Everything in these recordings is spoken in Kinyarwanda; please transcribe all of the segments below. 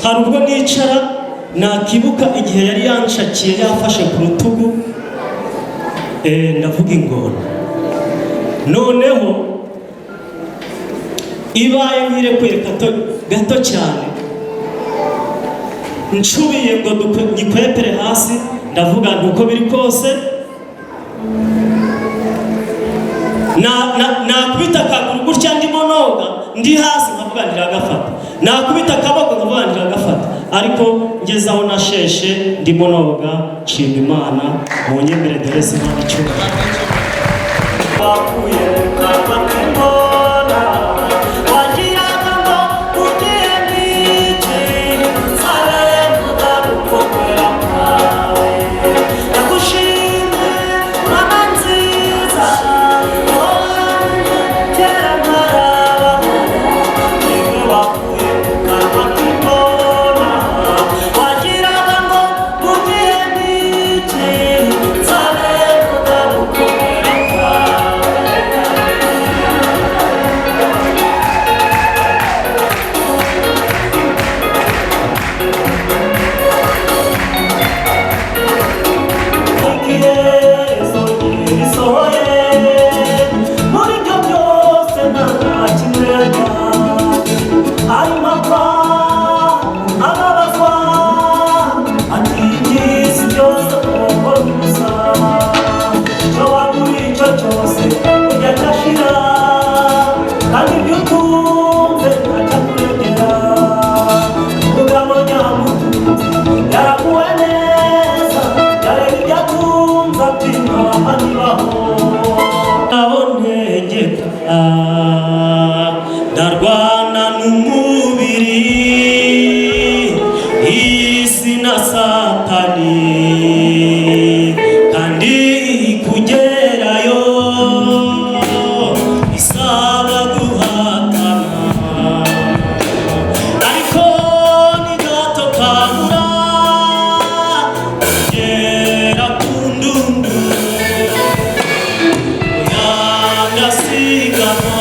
hari ubwo nicara nakibuka igihe yari yanshakiye yafashe ku rutugu, ndavuga ingona. Noneho ibaye nkirekuye gato cyane, nshubiye ngo nyikwepere hasi, ndavuga ntuko biri kose nakubita akaguru gutya ndimo noga ndi hasi nkavuga ntiragafata, nakubita akaboko nkavuga ntiragafata, ariko ngeze aho nasheshe ndimo noga, nshima Imana mu nyemere dore sinaba cyuma bakuye ndarwana n'umubiri, isi na Satani, kandi kugerayo isaba guhatana, ariko ni gato kabura kugera ku ndundu yandasiganwa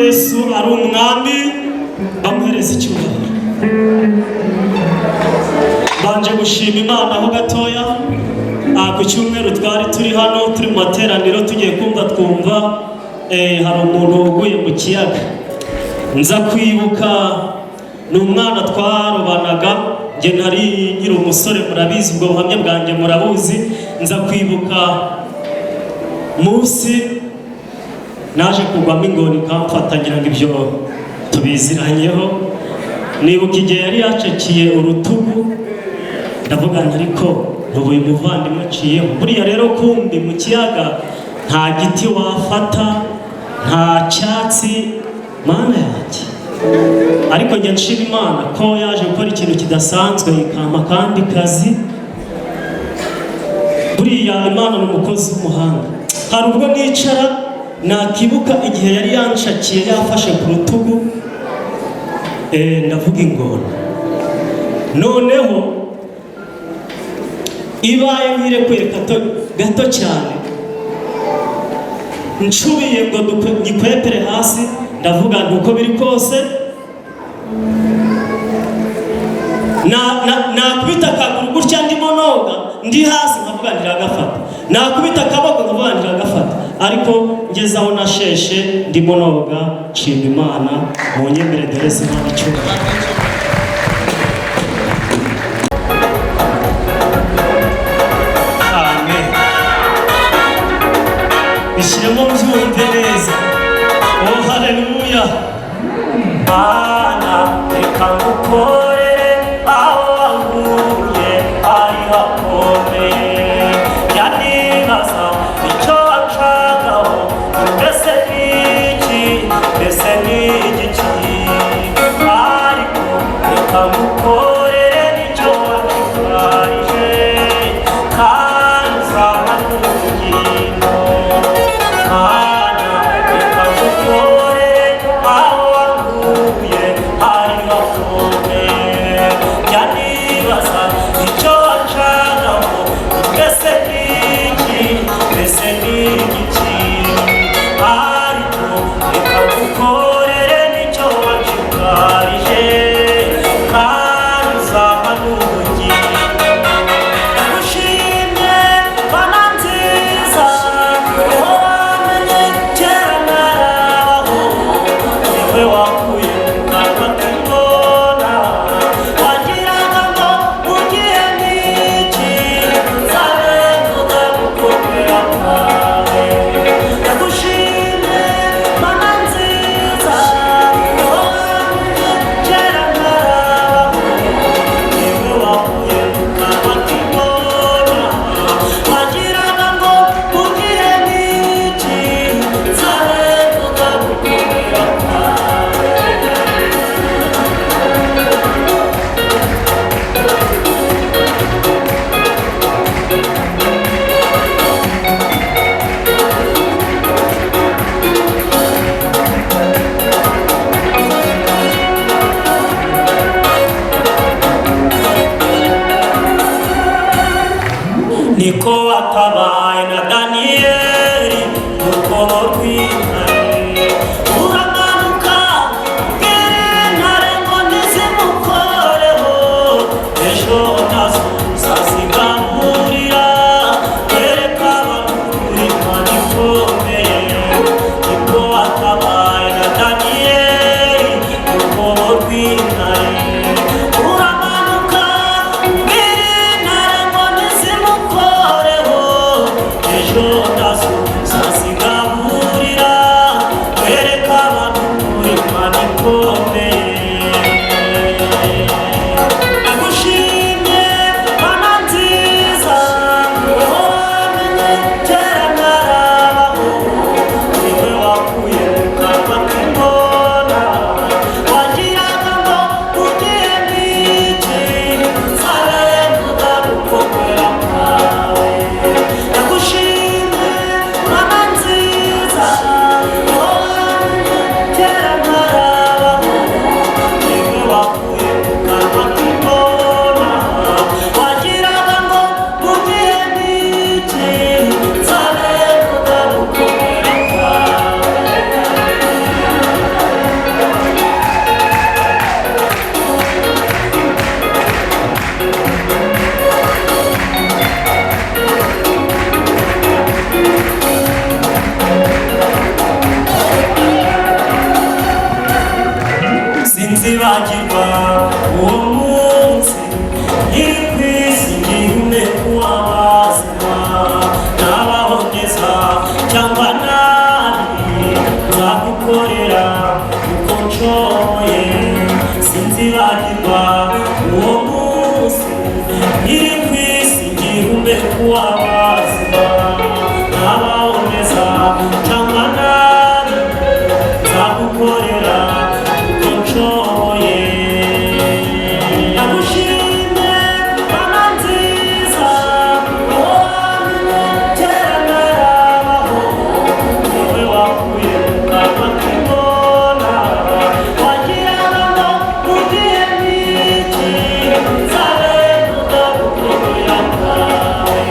Yesu ari umwami bamuhereza icyubahiro. Banje gushima Imana ho gatoya. Ku cyumweru twari turi hano turi mu materaniro tugiye twumva hari umuntu uguye mu kiyaga. Nza kwibuka n'umwana twarobanaga, nge ntari nyiri umusore, murabizi ubwo buhamya bwanjye murabuzi. Nza kwibuka munsi naje kugwamo ingoni kamfatangira ngo ibyo tubiziranyeho. Nibuka igihe yari yacakiye urutugu, ndavuga ariko ubuye umuvandimwe aciyeho. Buriya rero kumbi mu kiyaga nta giti wafata, nta cyatsi, Mana yanjye. Ariko njye nshima Imana ko yaje gukora ikintu kidasanzwe, ikampa kandi kazi. Buriya Imana ni umukozi w'umuhanga. Hari ubwo nicara nakibuka igihe yari yanshakiye yafashe ku rutugu, ndavuga ingona. Noneho ibaye nkirekuye gato cyane, ncubiye ngo nikwepere hasi ndavuga ntuko biri kose nakubita akaguru gutya ndimo noga ndi hasi nkavuga ntiragafata, nakubita akaboko nkavuga ntiragafata, ariko ngeze aho nasheshe ndimo noga nshima Imana mu nyemere dore sinaba cyuma. Bishyiremo byumve neza. Oh haleluya. Mana reka ngukorere aho wanguye ari hakomeye, yanibaza icyo wacagaho mbese n'iki mbese n'igiki, ariko reka ngukorere nicyo wakigarije kandi uzaba n'ubugingo. Mana reka ngukorere aho wanguye ari hakomeye, yanibaza icyo wacagaho mbese n'iki mbese n'igiki, ariko reka ngukorere nicyo wakigarije kandi uzaba n'ubugingo. Ndagushimye Mana nziza, wowe wamenye kera narabaho, niwe wakuye mu kanwa k'ingona, wagiraga ngo ugiye n'iki nzabe mvuga gukomera kwawe. Ndagushimye Mana nziza, wowe wamenye kera narabaho, niwe wakuye mu kanwa k'ingona, wagiraga ngo ugiye n'iki nzabe mvuga gukomera kwawe. Niko watabaye na Daniyeli mu rwobo rw'intare, uramanuka ubwire intare ngo ntizimukoreho, ejo nazo uzazigamburira wereka abakuru Imana ikomeye. Niko watabaye na Daniyeli mu rwobo rw'intare, uramanuka ubwire intare ngo ntizimukoreho, ejo nazo uzazigaburira wereka abakuru Imana ikomeye. Ndagushimye Mana nziza, wowe wamenye kera narabaho, niwe wakuye mu kanwa k'ingona, wagiraga ngo ugiye n'iki nzabe mvuga gukomera kwawe. Ndagushimye Mana nziza, wowe wamenye kera narabaho, niwe wakuye mu kanwa k'ingona, wagiraga ngo ugiye n'iki nzabe mvuga gukomera kwawe. Sinzibagirwa uwo munsi nkiri ku isi ngihumeka uw'abazima, nabaho neza cyangwa nabi nzagukorera uko nshoboye. Sinzibagirwa uwo munsi nkiri ku isi ngihumeka uw'abazima, nabaho neza cyangwa nabi nzagukorera uko nshoboye. Ndagushimye Mana nziza, wowe wamenye kera narabaho, niwe wakuye mu kanwa k'ingona, wagiraga ngo ugiye n'iki nzabe mvuga gukomera kwawe.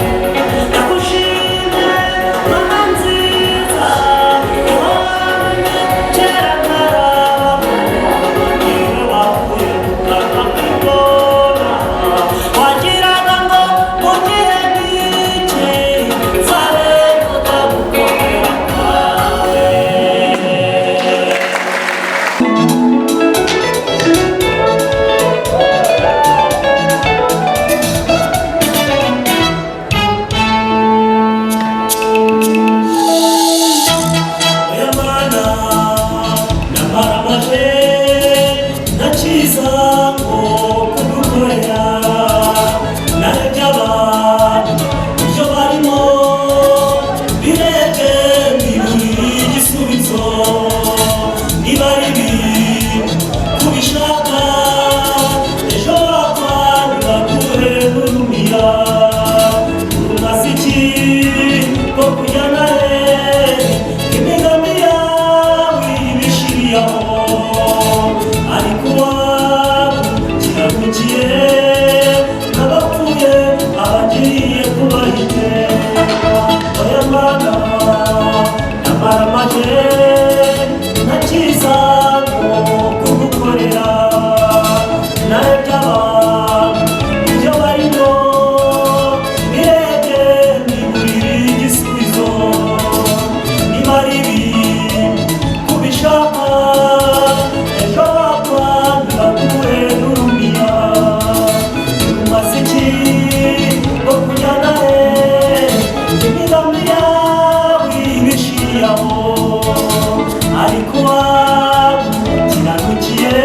kiranukiye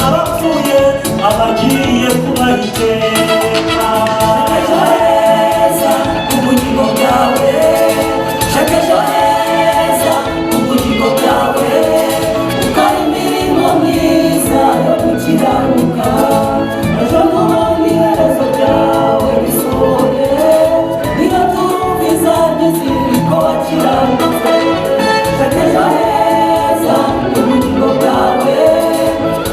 abapfuye abagiye kubaha iteka. Ejo heza ubugingo bwawe, shaka ejo heza ubugingo bwawe, ukora imirimo myiza yo gukiranuka, ejo nubona iherezo ryawe risohoye, niyo turuka izajya izindi ko wakiranutse. Shaka ejo heza ubugingo bwawe,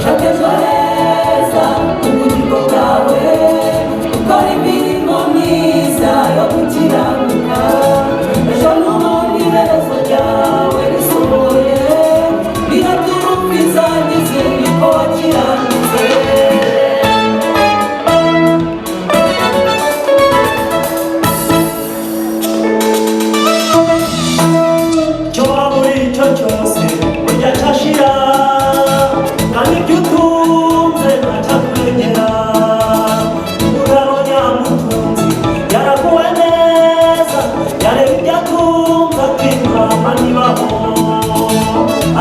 shaka ejo heza ubugingo bwawe, ukora imirimo myiza yo gukiranuka, ejo nubona iherezo ryawe risohoye, niyo turuka izajya izindi ko wakiranutse. Cyo waba uri cyo cyose burya cyashira, kandi ibyo utunze ntacyakurengera. Umugabo nyamutunzi yaraguwe neza, yareba ibyo atunze akimama ntibaho,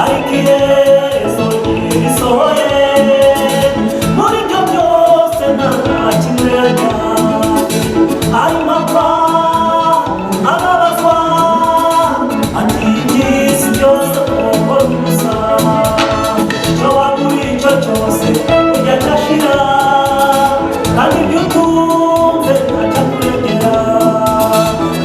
ariko iherezo rye risohoye, muri ibyo byose nta kimwe yajyanye. Arimo apfa ababazwa, ati iby'isi byose ukora ubusa. Cyo waba uri cyo cyose burya cyashira, kandi ibyo utunze ntacyakurengera.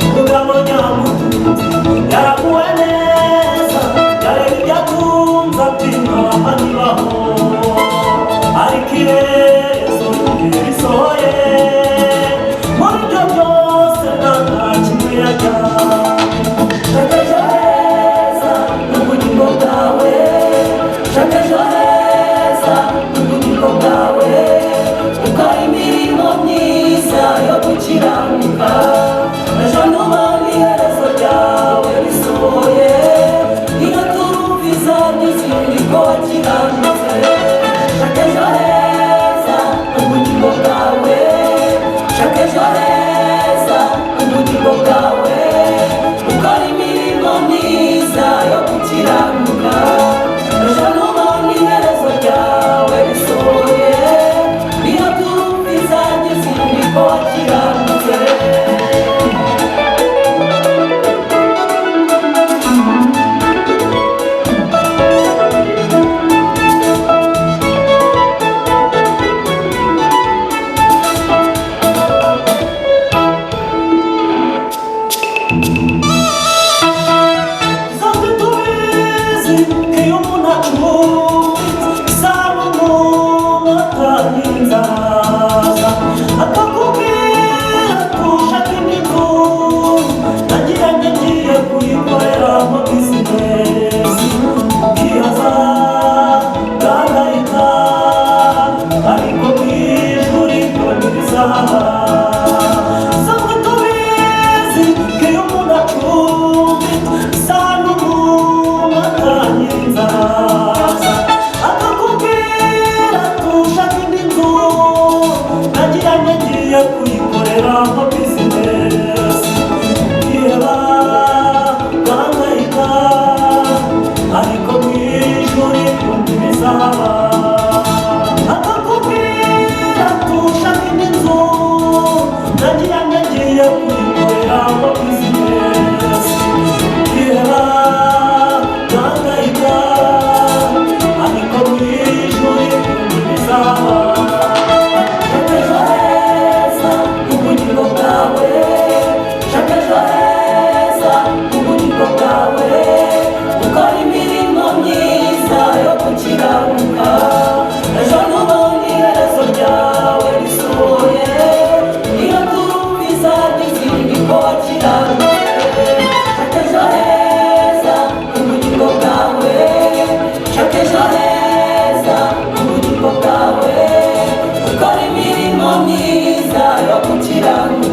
Umugabo nyamutunzi yaraguwe neza, yareba ibyo atunze akimama ntibaho, ariko iherezo rye risohoye, muri ibyo byose nta kimwe yajyanye. Shaka ejo heza ubugingo bwawe, shaka ejo heza ubugingo bwawe, ukora imirimo myiza yo gukiranuka, ejo nubona iherezo ryawe risohoye, niyo turuka izajya izindi ko wakiranutse. Shaka ejo heza ubugingo bwawe, shaka ejo heza ubugingo bwawe, ukora imirimo myiza yo gukiranuka, ejo nubona iherezo ryawe risohoye, niyo turuka izajya izindi ko wakiranutse. Zombi tubizi ko iyo umuntu acumbitse isaba umuntu atagira inzaza, akakubwira tushaka indi nzu, nagira ngo ngiye kuyikoreramo bizinesi, ukibaza ugahangayika, ariko mu ijuru ibyo ntibizaba. Zombi tubizi ko iyo umuntu acumbitse isaba umuntu atagira inzaza, akakubwira tushaka indi nzu, nagira ngo ngiye kuyikoreramo bizinesi, ukiheba ugahangayika, ariko mu ijuru ibyo ntibizaba. Akakubwira tushaka indi nzu, nagira ngo ngiye kuyikoreramo bizinesi, ukiheba ugahangayika, ariko mu ijuru ibyo ntibizaba. Shaka ejo heza ubugingo bwawe, shaka ejo heza ubugingo bwawe, ukora imirimo myiza yo gukiranuka, ejo nubona iherezo ryawe risohoye, niyo turuka izajya izindi ko wakiranutse. Shaka ejo heza ubugingo bwawe, shaka ejo heza ubugingo bwawe, ukora imirimo myiza yo gukiranuka,